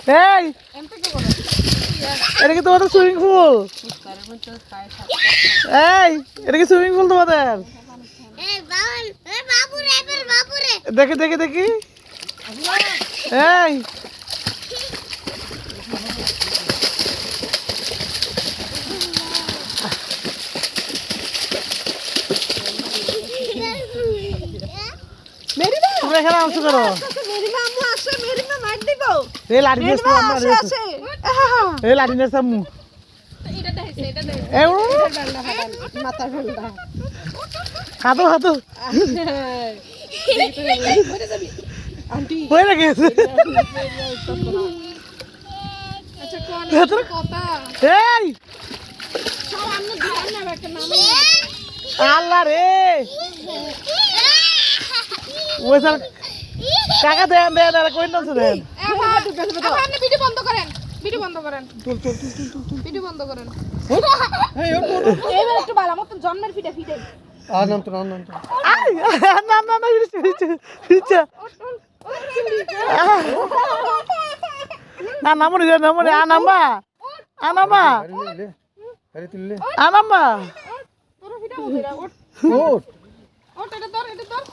এই এটা কি তোমাদের সুইমিং পুল? এই এটা কি সুইমিং পুল তোমাদের? দেখি দেখি দেখি। এই তুমি এখানে আসছো করো। এই লাঠি নিয়ে এই লাঠি নিয়ে সামু হাতো হাতো হয়ে গেছে। এই আল্লাহ রে ওই স্যার টাকা দেন দেন আর কই নামছে দেন। আপনি ভিডিও বন্ধ করেন, ভিডিও বন্ধ করেন, ভিডিও বন্ধ করেন। এইবার একটু ভালো মতন জন্মের ফিটে ফিটে নাম তো আই না না না ফিচা না নামনি নামনি আনাম্মা আনাম্মা আনাম্মা তোর ফিটে বন্ধ ওঠ ওঠ ওঠ এটা ধর এটা ধর